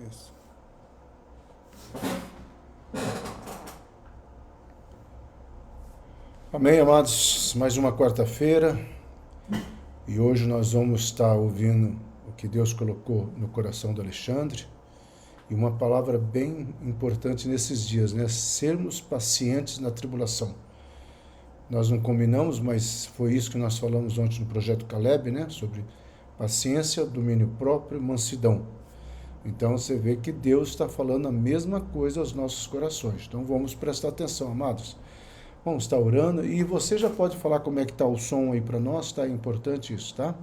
Isso. Amém, amados? Mais uma quarta-feira e hoje nós vamos estar ouvindo o que Deus colocou no coração do Alexandre e uma palavra bem importante nesses dias, né? Sermos pacientes na tribulação. Nós não combinamos, mas foi isso que nós falamos ontem no Projeto Caleb, né? Sobre paciência, domínio próprio, mansidão. Então você vê que Deus está falando a mesma coisa aos nossos corações. Então vamos prestar atenção, amados. Vamos estar orando e você já pode falar como é que está o som aí para nós, tá? É importante isso, tá?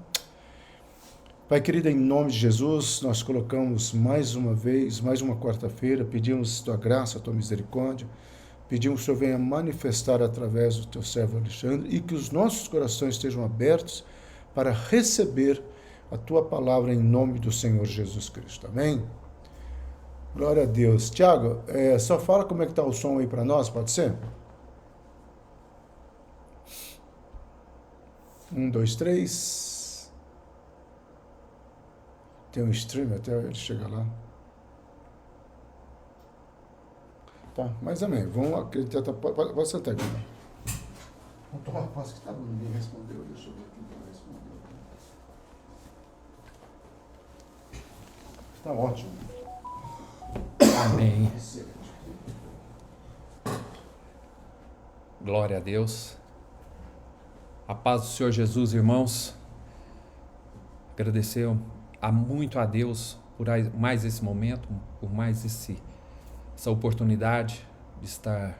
Pai querido, em nome de Jesus, nós colocamos mais uma vez, mais uma quarta-feira, pedimos tua graça, tua misericórdia, pedimos que o Senhor venha manifestar através do teu servo Alexandre e que os nossos corações estejam abertos para receber a tua palavra em nome do Senhor Jesus Cristo. Amém? Glória a Deus. Tiago, só fala como é que está o som aí para nós, pode ser? 1, 2, 3. Tem um stream até ele chegar lá. Tá, mas amém. Vamos acreditar. Pode sentar aqui. Vamos tomar posse que ninguém respondeu. Deixa eu ver quem respondeu. Tá ótimo. Amém. Glória a Deus. A paz do Senhor Jesus, irmãos. Agradecer muito a Deus por mais esse momento, por mais essa oportunidade de estar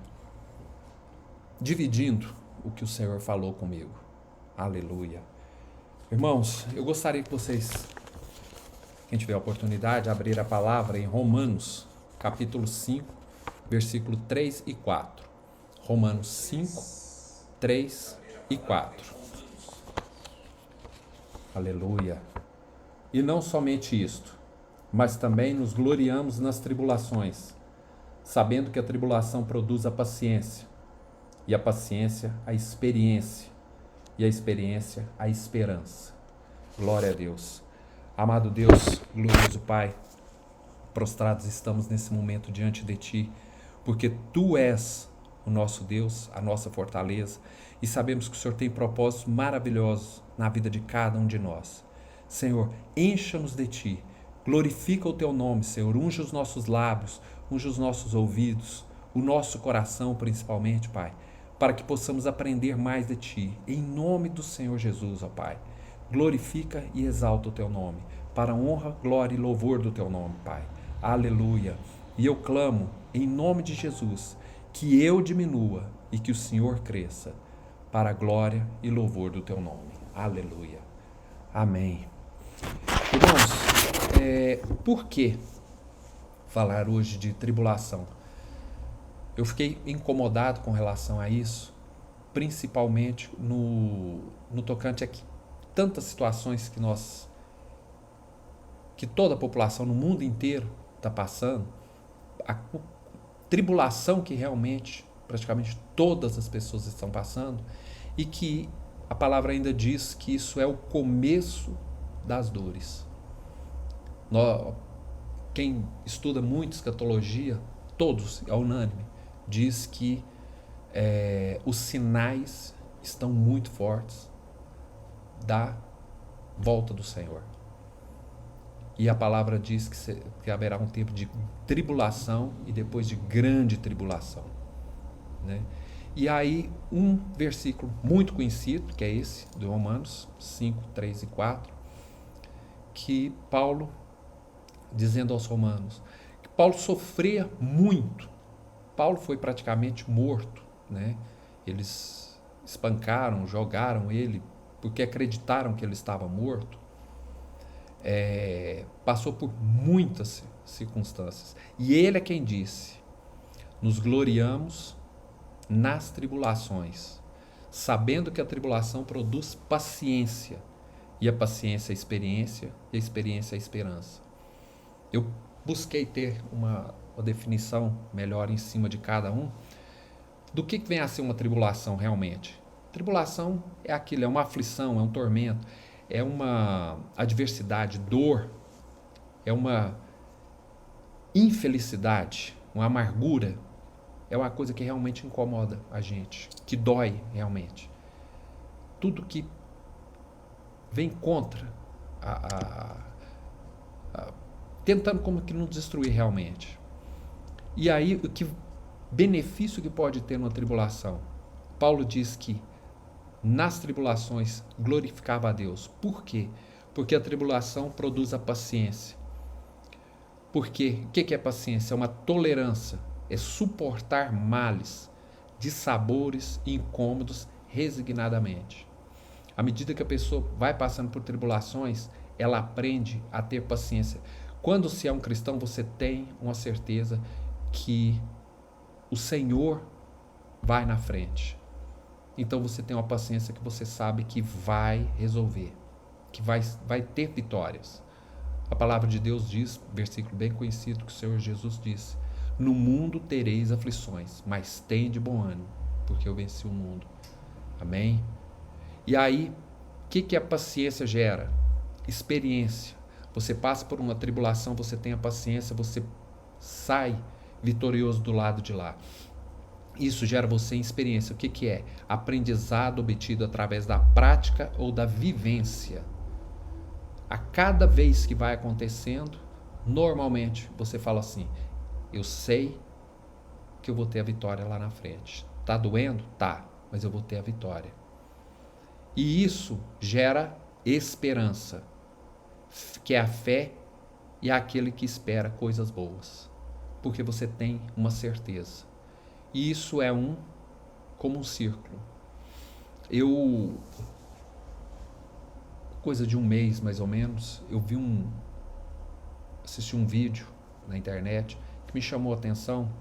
dividindo o que o Senhor falou comigo. Aleluia. Irmãos, eu gostaria que vocês, quem tiver a oportunidade, abrir a palavra em Romanos, capítulo 5, versículo 3 e 4. Romanos 5, 3 e 4. Aleluia. E não somente isto, mas também nos gloriamos nas tribulações, sabendo que a tribulação produz a paciência, e a paciência a experiência, e a experiência a esperança. Glória a Deus. Amado Deus, glorioso Pai, prostrados estamos nesse momento diante de Ti, porque Tu és o nosso Deus, a nossa fortaleza, e sabemos que o Senhor tem propósitos maravilhosos na vida de cada um de nós. Senhor, encha-nos de Ti, glorifica o Teu nome, Senhor, unge os nossos lábios, unge os nossos ouvidos, o nosso coração principalmente, Pai, para que possamos aprender mais de Ti, em nome do Senhor Jesus, ó Pai. Glorifica e exalta o Teu nome, para a honra, glória e louvor do Teu nome, Pai. Aleluia. E eu clamo, em nome de Jesus, que eu diminua e que o Senhor cresça, para a glória e louvor do Teu nome. Aleluia. Amém. Irmãos, por que falar hoje de tribulação? Eu fiquei incomodado com relação a isso, principalmente no tocante a tantas situações que toda a população no mundo inteiro está passando, a tribulação que realmente praticamente todas as pessoas estão passando, e que a palavra ainda diz que isso é o começo das dores. Quem estuda muito escatologia, todos, é unânime, diz que os sinais estão muito fortes da volta do Senhor. E a palavra diz que haverá um tempo de tribulação e depois de grande tribulação, né? E aí um versículo muito conhecido, que é esse, de Romanos 5, 3 e 4, que Paulo, dizendo aos romanos, que Paulo sofria muito. Paulo foi praticamente morto, né? Eles espancaram, jogaram ele, porque acreditaram que ele estava morto. Passou por muitas circunstâncias. E ele é quem disse: nos gloriamos nas tribulações, sabendo que a tribulação produz paciência, e a paciência é experiência, e a experiência é esperança. Eu busquei ter uma definição melhor em cima de cada um, do que vem a ser uma tribulação realmente. Tribulação é aquilo, é uma aflição, é um tormento, é uma adversidade, dor, é uma infelicidade, uma amargura, é uma coisa que realmente incomoda a gente, que dói realmente. Tudo que vem contra, tentando como que nos destruir realmente. E aí, o que benefício que pode ter numa tribulação? Paulo diz que nas tribulações glorificava a Deus. Por quê? Porque a tribulação produz a paciência. Porque o que é paciência? É uma tolerância, é suportar males, dissabores e incômodos resignadamente. À medida que a pessoa vai passando por tribulações, ela aprende a ter paciência. Quando se é um cristão, você tem uma certeza que o Senhor vai na frente. Então você tem uma paciência que você sabe que vai resolver, que vai ter vitórias. A palavra de Deus diz, versículo bem conhecido que o Senhor Jesus disse: no mundo tereis aflições, mas tende bom ânimo, porque eu venci o mundo. Amém? E aí, o que a paciência gera? Experiência. Você passa por uma tribulação, você tem a paciência, você sai vitorioso do lado de lá. Isso gera você em experiência. O que é? Aprendizado obtido através da prática ou da vivência. A cada vez que vai acontecendo, normalmente você fala assim: eu sei que eu vou ter a vitória lá na frente. Tá doendo? Tá, mas eu vou ter a vitória. E isso gera esperança, que é a fé e é aquele que espera coisas boas, porque você tem uma certeza. E isso é como um círculo. Coisa de um mês mais ou menos, eu assisti um vídeo na internet que me chamou a atenção.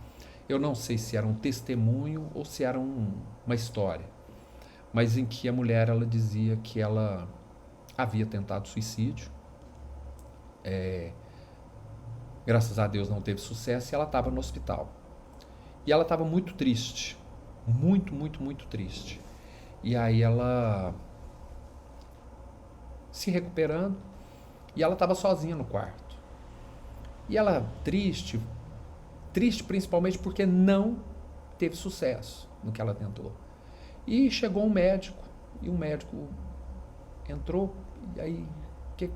Eu não sei se era um testemunho ou se era uma história, mas em que a mulher, ela dizia que ela havia tentado suicídio, graças a Deus não teve sucesso, e ela estava no hospital. E ela estava muito triste, muito, muito, muito triste. E aí ela se recuperando, e ela estava sozinha no quarto. E ela triste principalmente porque não teve sucesso no que ela tentou. E chegou um médico, e o médico entrou, e aí,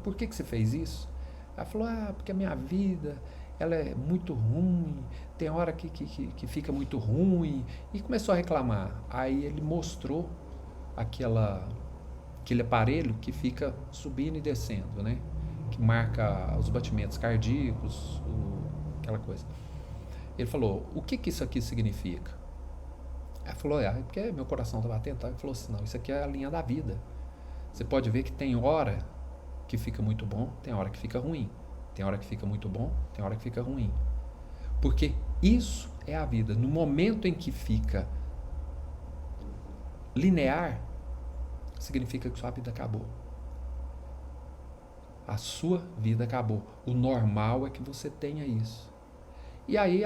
por que você fez isso? Ela falou: porque a minha vida, ela é muito ruim, tem hora que fica muito ruim, e começou a reclamar. Aí ele mostrou aquele aparelho que fica subindo e descendo, né? Que marca os batimentos cardíacos, aquela coisa. Ele falou: o que isso aqui significa? Ela falou: é porque meu coração está batendo. Ele falou assim: não, isso aqui é a linha da vida. Você pode ver que tem hora que fica muito bom, tem hora que fica ruim. Tem hora que fica muito bom, tem hora que fica ruim. Porque isso é a vida. No momento em que fica linear, significa que sua vida acabou. A sua vida acabou. O normal é que você tenha isso. E aí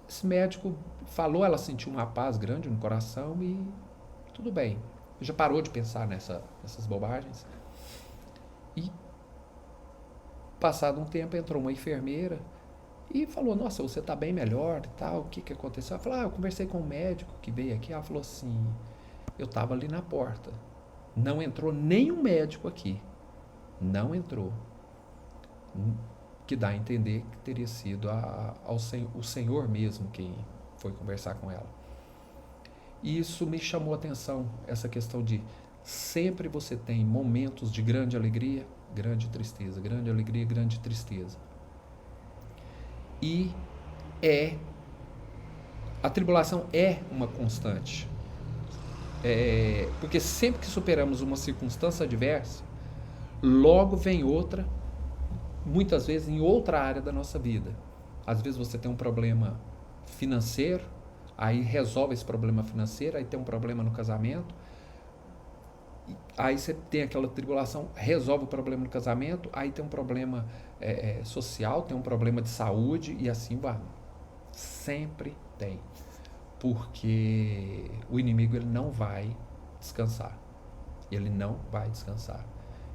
esse médico falou, ela sentiu uma paz grande no coração e tudo bem. Já parou de pensar nessas bobagens. E passado um tempo entrou uma enfermeira e falou: nossa, você está bem melhor e tal, o que aconteceu? Ela falou: eu conversei com um médico que veio aqui. Ela falou assim: eu estava ali na porta, não entrou nenhum médico aqui, não entrou. Que dá a entender que teria sido o Senhor mesmo quem foi conversar com ela. E isso me chamou a atenção, essa questão de sempre você tem momentos de grande alegria, grande tristeza, grande alegria, grande tristeza. E a tribulação é uma constante. Porque sempre que superamos uma circunstância adversa, logo vem outra, muitas vezes em outra área da nossa vida. Às vezes você tem um problema financeiro, aí resolve esse problema financeiro, aí tem um problema no casamento, aí você tem aquela tribulação, resolve o problema no casamento, aí tem um problema social, tem um problema de saúde, e assim vai. Sempre tem. Porque o inimigo, ele não vai descansar. Ele não vai descansar.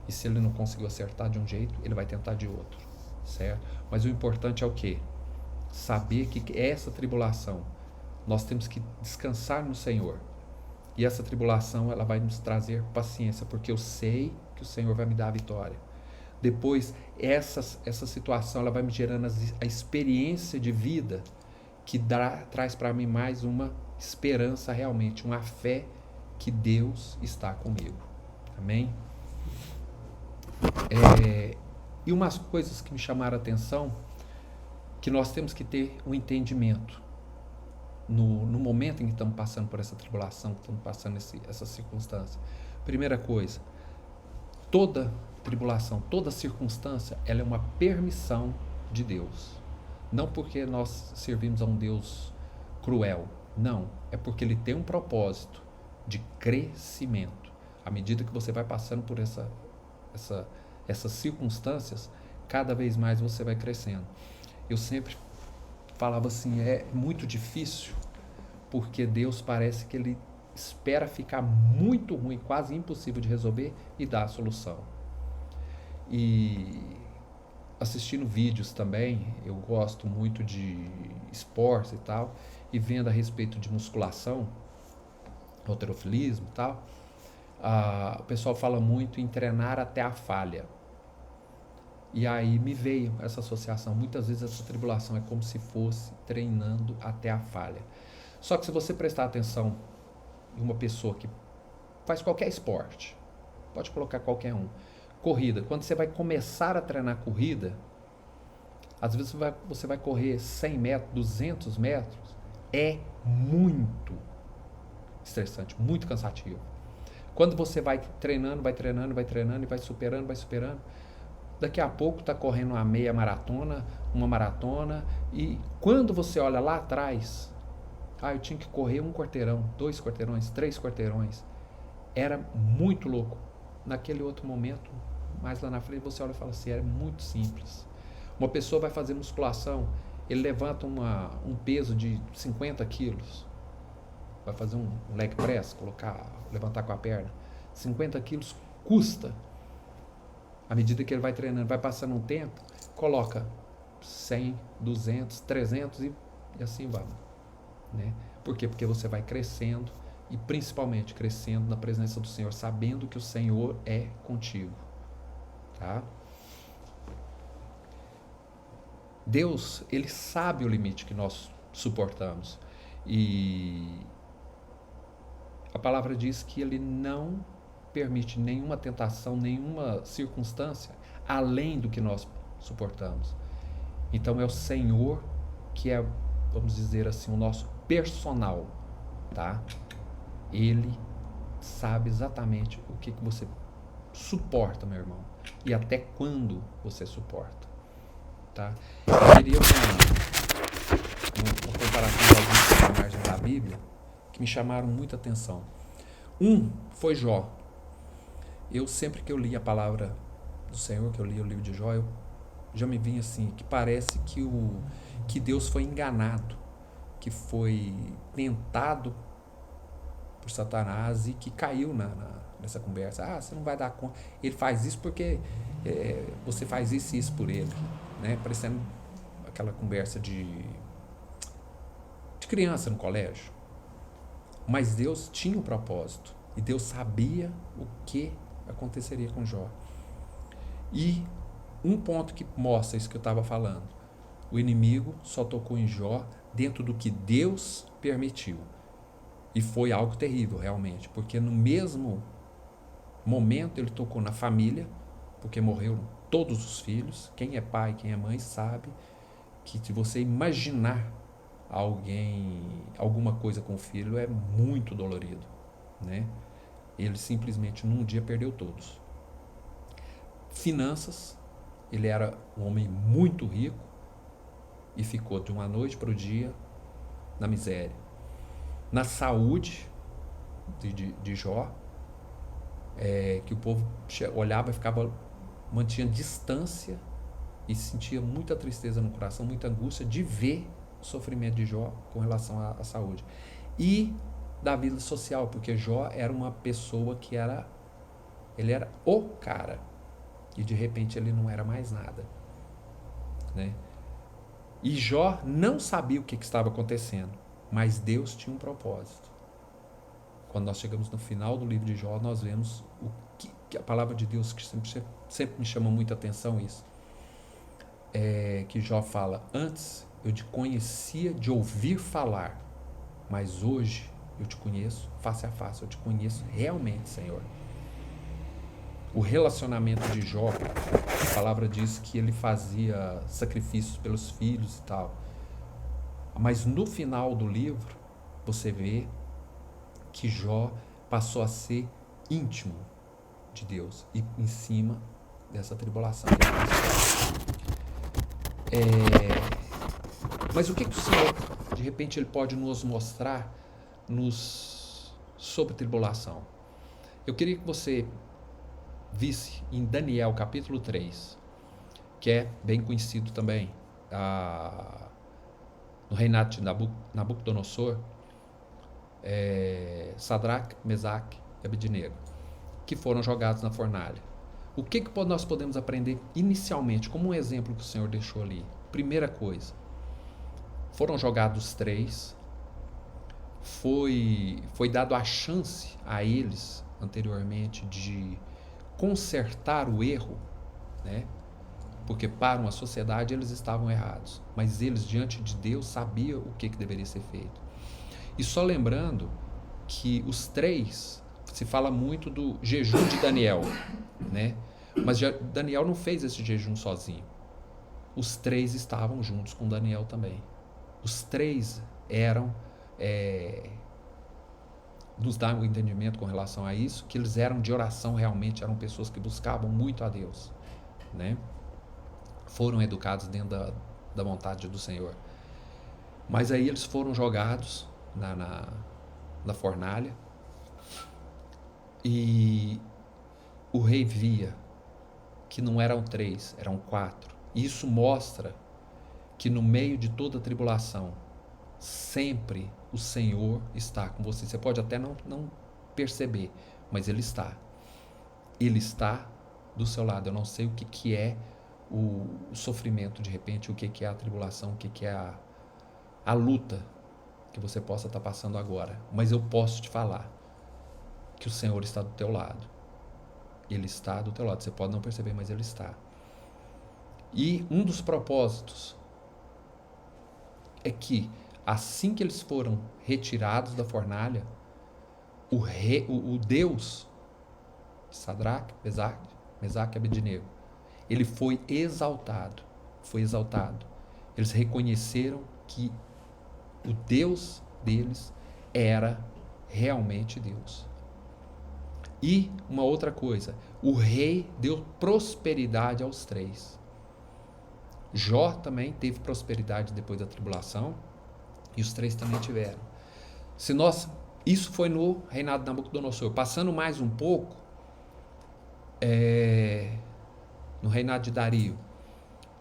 E se ele não conseguiu acertar de um jeito, ele vai tentar de outro, certo? Mas o importante é o quê? saber que essa tribulação, nós temos que descansar no Senhor. E essa tribulação, ela vai nos trazer paciência, porque eu sei que o Senhor vai me dar a vitória. Depois, essa situação, ela vai me gerando a experiência de vida que traz para mim mais uma esperança realmente, uma fé que Deus está comigo. Amém? E umas coisas que me chamaram a atenção, que nós temos que ter um entendimento no momento em que estamos passando por essa tribulação, que estamos passando essa circunstância. Primeira coisa, toda tribulação, toda circunstância, ela é uma permissão de Deus. Não porque nós servimos a um Deus cruel, não. É porque Ele tem um propósito de crescimento. À medida que você vai passando por essas circunstâncias, cada vez mais você vai crescendo. Eu sempre falava assim, é muito difícil, porque Deus parece que Ele espera ficar muito ruim, quase impossível de resolver e dá a solução. E assistindo vídeos também, eu gosto muito de esportes e tal, e vendo a respeito de musculação, halterofilismo e tal, o pessoal fala muito em treinar até a falha. E aí me veio essa associação. Muitas vezes essa tribulação é como se fosse treinando até a falha. Só que se você prestar atenção em uma pessoa que faz qualquer esporte, pode colocar qualquer um, corrida, quando você vai começar a treinar corrida, às vezes você vai correr 100 metros, 200 metros, é muito estressante, muito cansativo. Quando você vai treinando e vai superando, daqui a pouco está correndo uma meia maratona, uma maratona, e quando você olha lá atrás, eu tinha que correr 1 quarteirão, 2 quarteirões, 3 quarteirões. Era muito louco. Naquele outro momento, mais lá na frente, você olha e fala assim, era muito simples. Uma pessoa vai fazer musculação, ele levanta um peso de 50 quilos, vai fazer um leg press, levantar com a perna, 50 quilos custa. À medida que ele vai treinando, vai passando um tempo, coloca 100, 200, 300 e assim vai. Né? Por quê? Porque você vai crescendo e principalmente crescendo na presença do Senhor, sabendo que o Senhor é contigo. Tá? Deus, Ele sabe o limite que nós suportamos. E a palavra diz que Ele não permite nenhuma tentação, nenhuma circunstância além do que nós suportamos. Então é o Senhor que é, vamos dizer assim, o nosso personal, tá? Ele sabe exatamente o que você suporta, meu irmão, e até quando você suporta, tá? Eu queria uma comparação de alguns personagens da Bíblia que me chamaram muita atenção. Um foi Jó. Eu sempre que eu li a palavra do Senhor, que eu li o livro de Jó, eu já me vinha assim, que parece que Deus foi enganado, que foi tentado por Satanás e que caiu nessa conversa. Você não vai dar conta. Ele faz isso porque você faz isso e isso por ele, né? Parecendo aquela conversa de criança no colégio. Mas Deus tinha um propósito e Deus sabia o que aconteceria com Jó. E um ponto que mostra isso que eu estava falando, o inimigo só tocou em Jó dentro do que Deus permitiu. E foi algo terrível, realmente, porque no mesmo momento ele tocou na família, porque morreram todos os filhos. Quem é pai, quem é mãe sabe que se você imaginar alguma coisa com o filho é muito dolorido, né? Ele simplesmente num dia perdeu todos. Finanças, ele era um homem muito rico e ficou de uma noite para o dia na miséria. Na saúde de Jó, que o povo olhava e mantinha distância e sentia muita tristeza no coração, muita angústia de ver o sofrimento de Jó com relação à saúde. E da vida social, porque Jó era uma pessoa que ele era o cara, e de repente ele não era mais nada, né? E Jó não sabia o que estava acontecendo, mas Deus tinha um propósito. Quando nós chegamos no final do livro de Jó, nós vemos o que a palavra de Deus, que sempre me chama muita atenção isso, que Jó fala: antes eu te conhecia de ouvir falar, mas hoje eu te conheço face a face, eu te conheço realmente, Senhor. O relacionamento de Jó, a palavra diz que ele fazia sacrifícios pelos filhos e tal, mas no final do livro você vê que Jó passou a ser íntimo de Deus e em cima dessa tribulação. Mas o que o Senhor, de repente, ele pode nos mostrar sobre tribulação? Eu queria que você visse em Daniel capítulo 3, que é bem conhecido também, no reinado de Nabucodonosor, Sadraque, Mesaque e Abednego, que foram jogados na fornalha. O que nós podemos aprender inicialmente, como um exemplo que o Senhor deixou ali? Primeira coisa, foram jogados 3, foi dado a chance a eles anteriormente de consertar o erro, né? Porque para uma sociedade eles estavam errados, mas eles diante de Deus sabiam o que deveria ser feito. E só lembrando que os 3, se fala muito do jejum de Daniel, né? Mas Daniel não fez esse jejum sozinho. Os 3 estavam juntos com Daniel também. Os 3 eram, nos dá um entendimento com relação a isso, que eles eram de oração realmente, eram pessoas que buscavam muito a Deus, né? Foram educados dentro da vontade do Senhor. Mas aí eles foram jogados na fornalha, e o rei via que não eram 3, eram 4. Isso mostra que no meio de toda a tribulação, sempre o Senhor está com você. Você pode até não perceber, mas Ele está. Ele está do seu lado. Eu não sei o que é o sofrimento, de repente, o que é a tribulação, o que é a luta que você possa estar passando agora. Mas eu posso te falar que o Senhor está do teu lado. Ele está do teu lado. Você pode não perceber, mas Ele está. E um dos propósitos é que assim que eles foram retirados da fornalha, o Deus Sadraque, Mesaque e Abednego, ele foi exaltado. Eles reconheceram que o Deus deles era realmente Deus. E uma outra coisa, o rei deu prosperidade aos 3. Jó também teve prosperidade depois da tribulação, e os 3 também tiveram. Isso foi no reinado de Nabucodonosor. Passando mais um pouco, no reinado de Dario,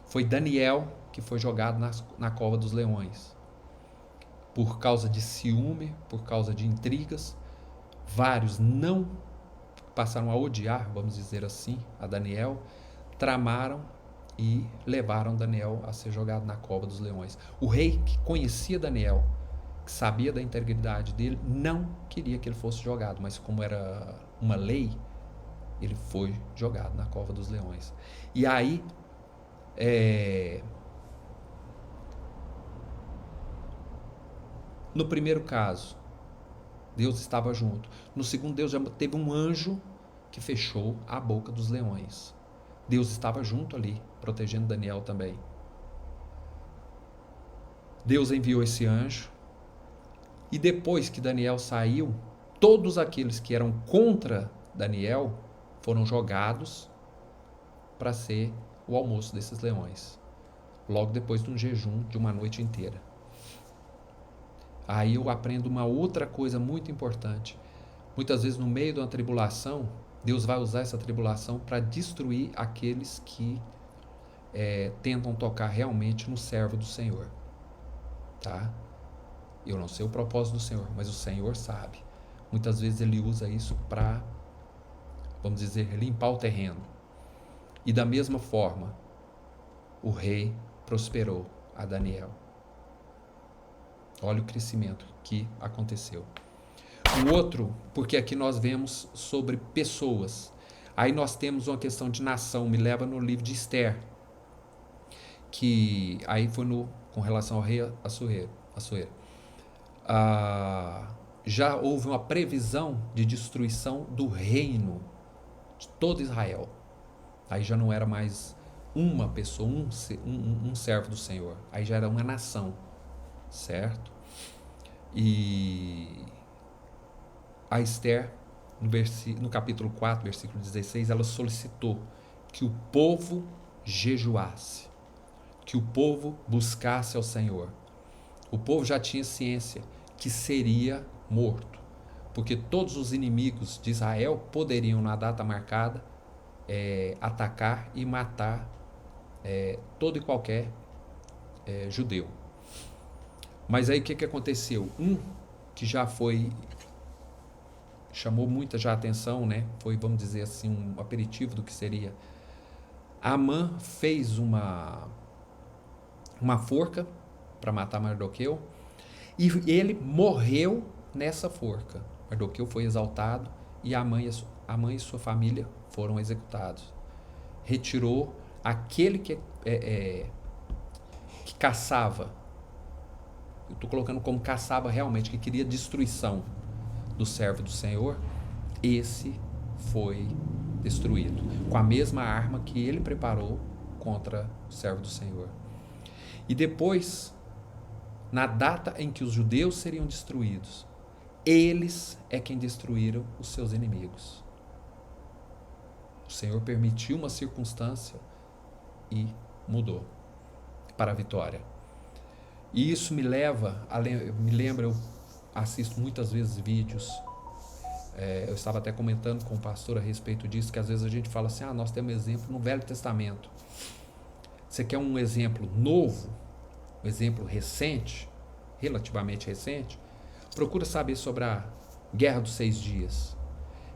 foi Daniel que foi jogado na cova dos leões. Por causa de ciúme, por causa de intrigas, vários não passaram a odiar, vamos dizer assim, a Daniel, tramaram e levaram Daniel a ser jogado na cova dos leões. O rei, que conhecia Daniel, que sabia da integridade dele, não queria que ele fosse jogado, mas como era uma lei, ele foi jogado na cova dos leões. E aí, no primeiro caso, Deus estava junto. No segundo, Deus já teve um anjo que fechou a boca dos leões. Deus estava junto ali, protegendo Daniel também. Deus enviou esse anjo, e depois que Daniel saiu, todos aqueles que eram contra Daniel foram jogados para ser o almoço desses leões, logo depois de um jejum de uma noite inteira. Aí eu aprendo uma outra coisa muito importante. Muitas vezes no meio de uma tribulação, Deus vai usar essa tribulação para destruir aqueles que tentam tocar realmente no servo do Senhor. Tá? Eu não sei o propósito do Senhor, mas o Senhor sabe. Muitas vezes Ele usa isso para, vamos dizer, limpar o terreno. E da mesma forma, o rei prosperou. a Daniel. Olha o crescimento que aconteceu. O outro, porque aqui nós vemos sobre pessoas. Aí nós temos uma questão de nação, me leva no livro de Esther, que aí foi com relação ao rei Assuero. Já houve uma previsão de destruição do reino de todo Israel. Aí já não era mais uma pessoa, um servo do Senhor. Aí já era uma nação, certo? E a Esther, no capítulo 4, versículo 16, ela solicitou que o povo jejuasse, que o povo buscasse ao Senhor. O povo já tinha ciência que seria morto, porque todos os inimigos de Israel poderiam, na data marcada, atacar e matar todo e qualquer judeu. Mas aí o que aconteceu? Que já chamou muita já atenção, né? Foi, vamos dizer assim, um aperitivo do que seria. Amã fez uma forca para matar Mardoqueu, e ele morreu nessa forca. Mardoqueu foi exaltado e Amã e sua família foram executados. Retirou aquele que caçava. Eu estou colocando como caçava realmente, que queria destruição do servo do Senhor. Esse foi destruído com a mesma arma que ele preparou contra o servo do Senhor. E depois, na data em que os judeus seriam destruídos, eles é quem destruíram os seus inimigos. O Senhor permitiu uma circunstância e mudou para a vitória. E isso me lembra, eu assisto muitas vezes vídeos, eu estava até comentando com o pastor a respeito disso, que às vezes a gente fala assim, nós temos exemplo no Velho Testamento. Você quer um exemplo novo, um exemplo recente, relativamente recente? Procura saber sobre a Guerra dos 6 Dias,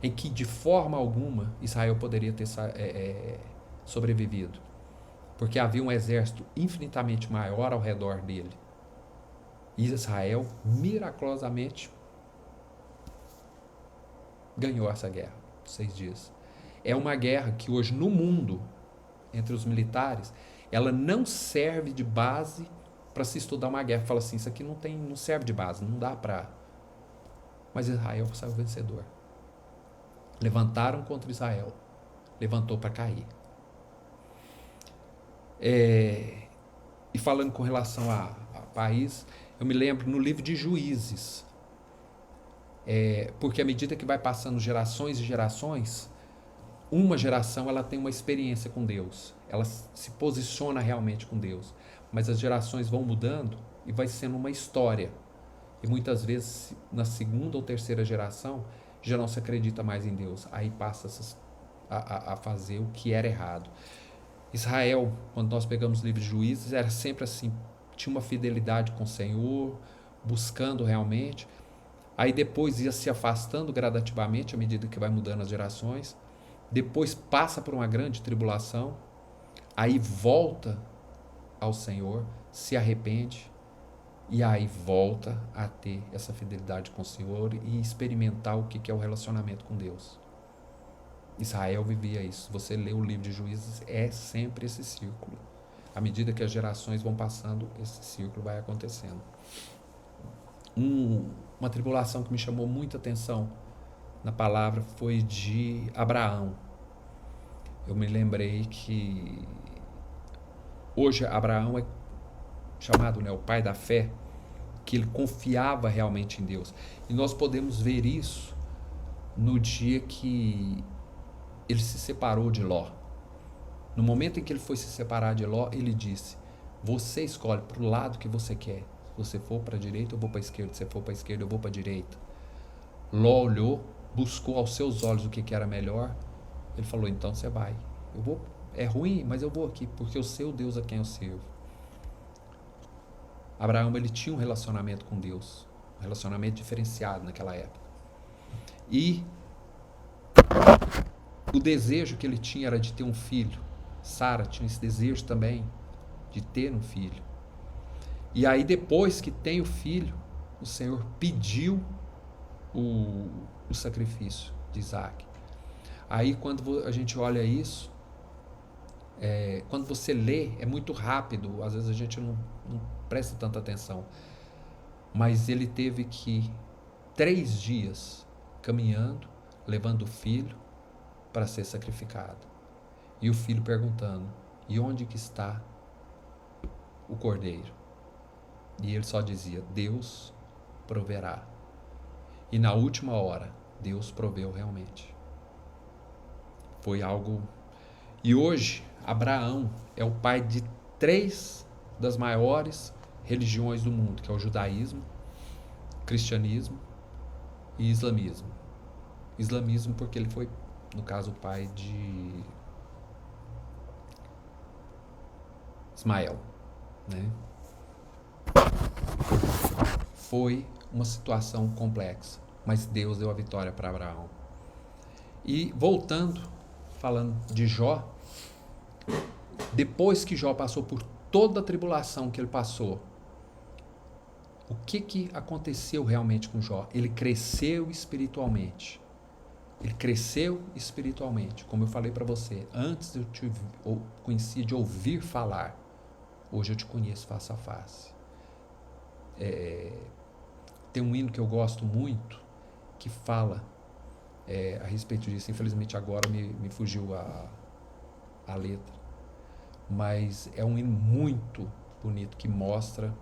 em que de forma alguma Israel poderia ter sobrevivido, porque havia um exército infinitamente maior ao redor dele. E Israel, miraculosamente, ganhou essa guerra, 6 dias. É uma guerra que hoje no mundo, entre os militares, ela não serve de base para se estudar uma guerra. Fala assim, isso aqui não serve de base, não dá para... Mas Israel saiu vencedor. Levantaram contra Israel, levantou para cair. E falando com relação a país, eu me lembro no livro de Juízes, porque à medida que vai passando gerações e gerações, uma geração ela tem uma experiência com Deus, ela se posiciona realmente com Deus, mas as gerações vão mudando e vai sendo uma história, e muitas vezes na segunda ou terceira geração já não se acredita mais em Deus, aí passa a fazer o que era errado. Israel, quando nós pegamos o livro de Juízes, era sempre assim, tinha uma fidelidade com o Senhor, buscando realmente, aí depois ia se afastando gradativamente à medida que vai mudando as gerações, depois passa por uma grande tribulação, aí volta ao Senhor, se arrepende, e aí volta a ter essa fidelidade com o Senhor e experimentar o que é o relacionamento com Deus. Israel vivia isso. Você lê o livro de Juízes, é sempre esse círculo. À medida que as gerações vão passando, esse círculo vai acontecendo. Uma tribulação que me chamou muita atenção na palavra foi de Abraão. Eu me lembrei que hoje Abraão é chamado, o pai da fé, que ele confiava realmente em Deus. E nós podemos ver isso no dia que ele se separou de Ló. No momento em que ele foi se separar de Ló, ele disse, você escolhe para o lado que você quer. Se você for para a direita, eu vou para a esquerda. Se você for para a esquerda, eu vou para a direita. Ló olhou, buscou aos seus olhos o que era melhor. Ele falou, então você vai. Eu vou, é ruim, mas eu vou aqui, porque eu sei o Deus a quem eu sirvo. Abraão, ele tinha um relacionamento com Deus, um relacionamento diferenciado naquela época. E o desejo que ele tinha era de ter um filho. Sara tinha esse desejo também de ter um filho. E aí depois que tem o filho, o Senhor pediu o sacrifício de Isaac. Aí quando a gente olha isso, quando você lê, é muito rápido, às vezes a gente não presta tanta atenção. Mas ele teve que 3 dias caminhando, levando o filho para ser sacrificado. E o filho perguntando, e onde que está o cordeiro? E ele só dizia, Deus proverá. E na última hora, Deus proveu realmente. Foi algo... E hoje, Abraão é o pai de 3 das maiores religiões do mundo, que é o judaísmo, cristianismo e islamismo. Islamismo porque ele foi, no caso, o pai de Ismael, né? Foi uma situação complexa, mas Deus deu a vitória para Abraão. E voltando, falando de Jó, depois que Jó passou por toda a tribulação que ele passou, o que aconteceu realmente com Jó? Ele cresceu espiritualmente. Ele cresceu espiritualmente. Como eu falei para você, antes eu te conhecia de ouvir falar, hoje eu te conheço face a face. Tem um hino que eu gosto muito que fala a respeito disso. Infelizmente agora me fugiu a letra, mas é um hino muito bonito que mostra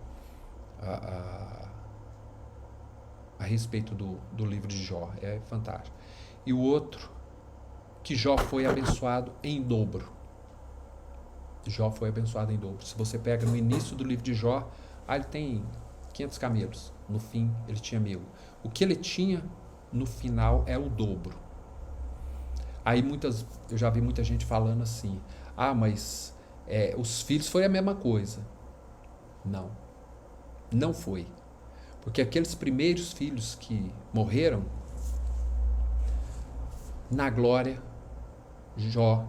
a respeito do livro de Jó. É fantástico. E o outro, que Jó foi abençoado em dobro. Jó foi abençoado em dobro. Se você pega no início do livro de Jó, ele tem 500 camelos. No fim, ele tinha 1000. O que ele tinha no final é o dobro. Aí eu já vi muita gente falando assim, mas os filhos foi a mesma coisa. Não. Não foi. Porque aqueles primeiros filhos que morreram, na glória, Jó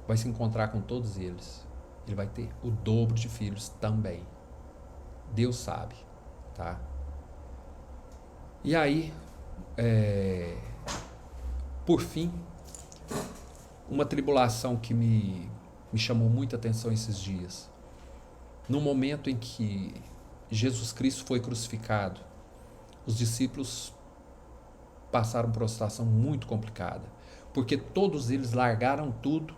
vai se encontrar com todos eles. Ele vai ter o dobro de filhos também. Deus sabe, tá? E aí, por fim, uma tribulação que me chamou muita atenção esses dias. No momento em que Jesus Cristo foi crucificado, os discípulos passaram por uma situação muito complicada, porque todos eles largaram tudo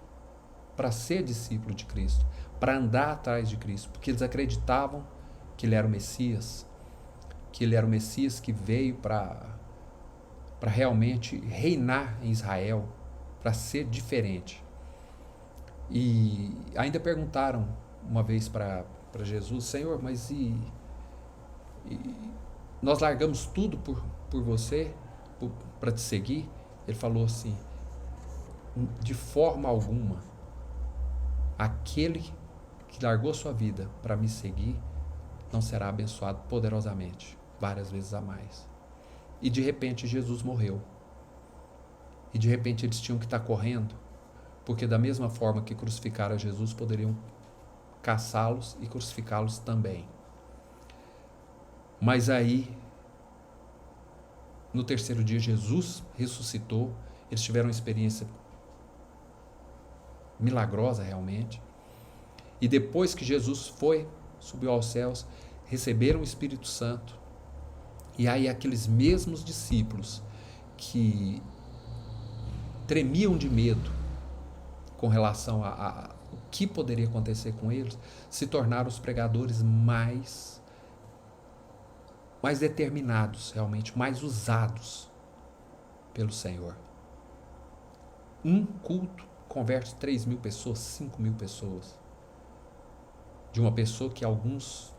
para ser discípulo de Cristo, para andar atrás de Cristo, porque eles acreditavam que ele era o Messias, que veio para realmente reinar em Israel, para ser diferente. E ainda perguntaram uma vez para Jesus, Senhor, mas nós largamos tudo por você, para te seguir? Ele falou assim, de forma alguma, aquele que largou sua vida para me seguir não será abençoado poderosamente, várias vezes a mais. E de repente Jesus morreu. E de repente eles tinham que estar correndo, porque da mesma forma que crucificaram Jesus, poderiam caçá-los e crucificá-los também. Mas aí, no terceiro dia, Jesus ressuscitou, eles tiveram uma experiência milagrosa realmente, e depois que Jesus subiu aos céus, receberam o Espírito Santo, e aí aqueles mesmos discípulos que tremiam de medo com relação a o que poderia acontecer com eles, se tornaram os pregadores mais determinados, realmente, mais usados pelo Senhor. Um culto converte 3.000 pessoas, 5.000 pessoas. De uma pessoa que algumas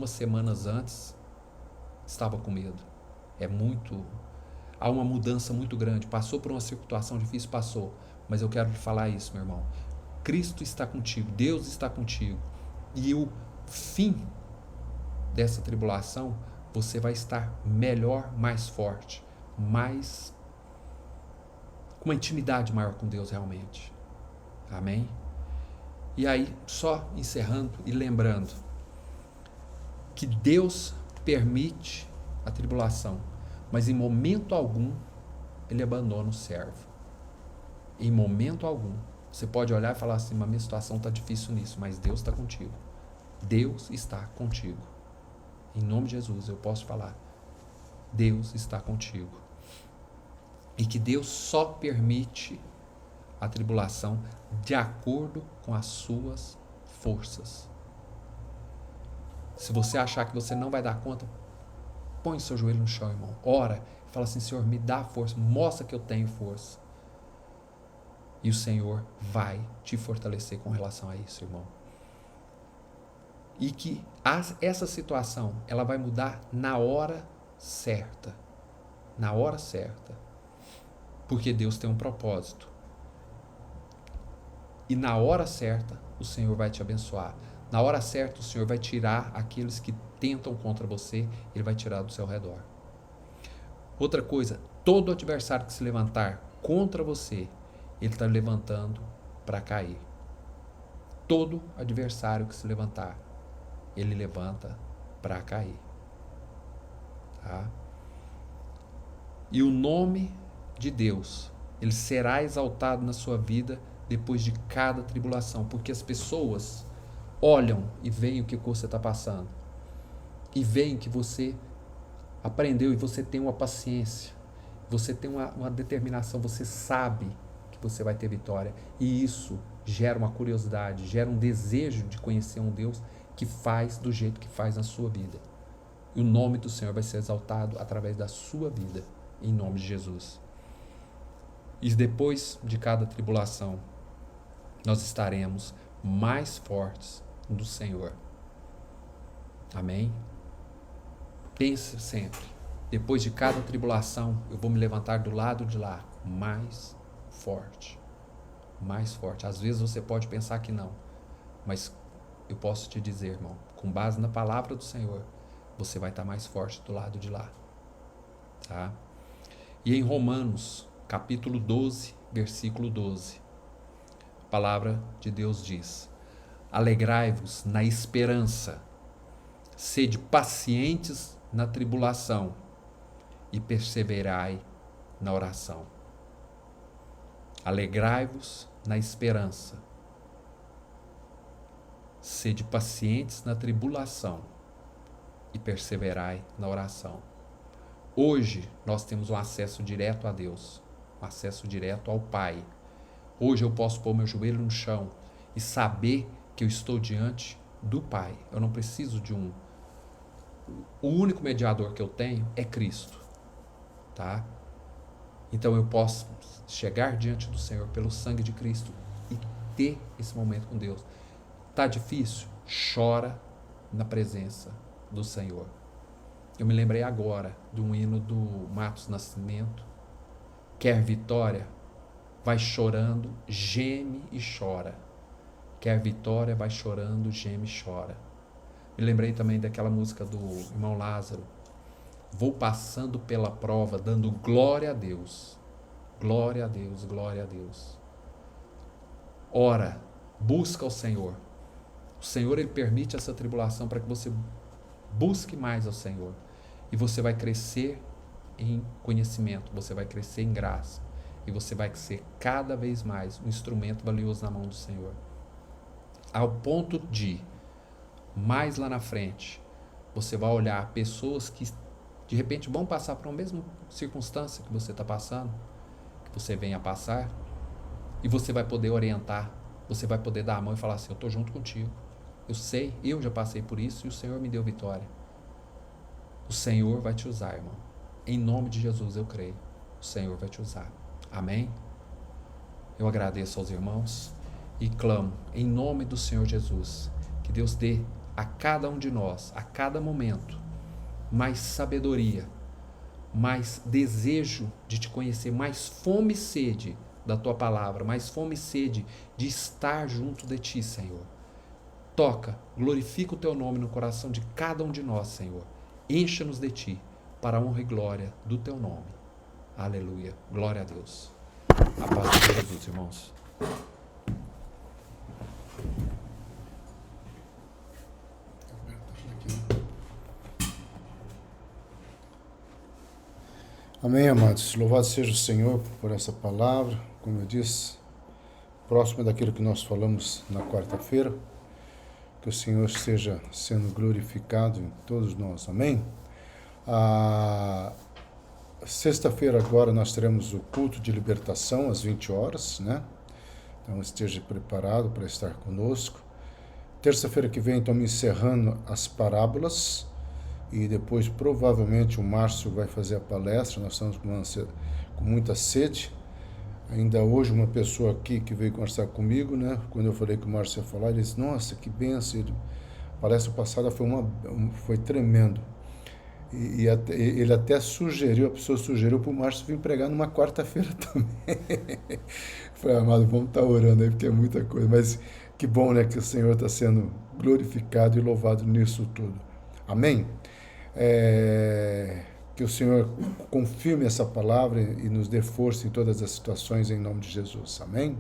semanas antes estava com medo. Há uma mudança muito grande. Passou por uma situação difícil, passou. Mas eu quero lhe falar isso, meu irmão. Cristo está contigo, Deus está contigo. E o fim dessa tribulação, você vai estar melhor, mais forte, com uma intimidade maior com Deus realmente. Amém? E aí, só encerrando e lembrando, que Deus permite a tribulação, mas em momento algum ele abandona o servo. Em momento algum. Você pode olhar e falar assim, mas minha situação está difícil nisso, mas Deus está contigo. Deus está contigo. Em nome de Jesus eu posso falar, Deus está contigo. E que Deus só permite a tribulação de acordo com as suas forças. Se você achar que você não vai dar conta, põe seu joelho no chão, irmão. Ora, fala assim, Senhor, me dá força, mostra que eu tenho força. E o Senhor vai te fortalecer com relação a isso, irmão. E que essa situação, ela vai mudar na hora certa. Na hora certa. Porque Deus tem um propósito. E na hora certa, o Senhor vai te abençoar. Na hora certa, o Senhor vai tirar aqueles que tentam contra você, Ele vai tirar do seu redor. Outra coisa, todo adversário que se levantar contra você, ele está levantando para cair. Todo adversário que se levantar, ele levanta para cair. Tá? E o nome de Deus, ele será exaltado na sua vida depois de cada tribulação, porque as pessoas olham e veem o que você está passando, e veem que você aprendeu e você tem uma paciência, você tem uma determinação, você sabe que você vai ter vitória, e isso gera uma curiosidade, gera um desejo de conhecer um Deus que faz do jeito que faz na sua vida. E o nome do Senhor vai ser exaltado através da sua vida, em nome de Jesus. E depois de cada tribulação, nós estaremos mais fortes do Senhor. Amém? Pense sempre, depois de cada tribulação, eu vou me levantar do lado de lá, mais forte. Mais forte. Às vezes você pode pensar que não, mas eu posso te dizer, irmão, com base na palavra do Senhor, você vai estar mais forte do lado de lá. Tá? E em Romanos, capítulo 12, versículo 12, a palavra de Deus diz: alegrai-vos na esperança, sede pacientes na tribulação e perseverai na oração. Alegrai-vos na esperança, sede pacientes na tribulação e perseverai na oração. Hoje nós temos um acesso direto a Deus, um acesso direto ao Pai. Hoje eu posso pôr meu joelho no chão e saber que eu estou diante do Pai. Eu não preciso de o único mediador que eu tenho é Cristo, tá? Então eu posso chegar diante do Senhor pelo sangue de Cristo e ter esse momento com Deus. Tá difícil? Chora na presença do Senhor. Eu me lembrei agora de um hino do Matos Nascimento. Quer vitória? Vai chorando, geme e chora. Quer vitória? Vai chorando, geme e chora. Me lembrei também daquela música do irmão Lázaro. Vou passando pela prova, dando glória a Deus. Glória a Deus, glória a Deus. Ora, busca o Senhor. O Senhor, Ele permite essa tribulação para que você busque mais ao Senhor. E você vai crescer em conhecimento, você vai crescer em graça. E você vai ser cada vez mais um instrumento valioso na mão do Senhor. Ao ponto de, mais lá na frente, você vai olhar pessoas que de repente vão passar por uma mesma circunstância que você está passando, que você venha a passar, e você vai poder orientar, você vai poder dar a mão e falar assim: eu estou junto contigo, eu sei, eu já passei por isso e o Senhor me deu vitória. O Senhor vai te usar, irmão. Em nome de Jesus eu creio, o Senhor vai te usar. Amém? Eu agradeço aos irmãos e clamo em nome do Senhor Jesus, que Deus dê a cada um de nós, a cada momento, mais sabedoria, mais desejo de te conhecer, mais fome e sede da tua palavra, mais fome e sede de estar junto de ti, Senhor. Toca, glorifica o teu nome no coração de cada um de nós, Senhor. Encha-nos de ti, para a honra e glória do teu nome. Aleluia. Glória a Deus. A paz de Jesus, irmãos. Amém, amados. Louvado seja o Senhor por essa palavra, como eu disse, próximo daquilo que nós falamos na quarta-feira, que o Senhor esteja sendo glorificado em todos nós. Amém? Sexta-feira agora nós teremos o culto de libertação às 20 horas, né? Então esteja preparado para estar conosco. Terça-feira que vem estamos encerrando as parábolas e depois provavelmente o Márcio vai fazer a palestra. Nós estamos com muita sede. Ainda hoje uma pessoa aqui que veio conversar comigo, né? Quando eu falei que o Márcio ia falar, ele disse, nossa, que benção. A palestra passada foi tremendo. E ele até sugeriu, a pessoa sugeriu para o Márcio vir pregar numa quarta-feira também. Falei, amado, vamos estar orando aí, porque é muita coisa. Mas que bom, né, que o Senhor está sendo glorificado e louvado nisso tudo. Amém? Que o Senhor confirme essa palavra e nos dê força em todas as situações, em nome de Jesus. Amém?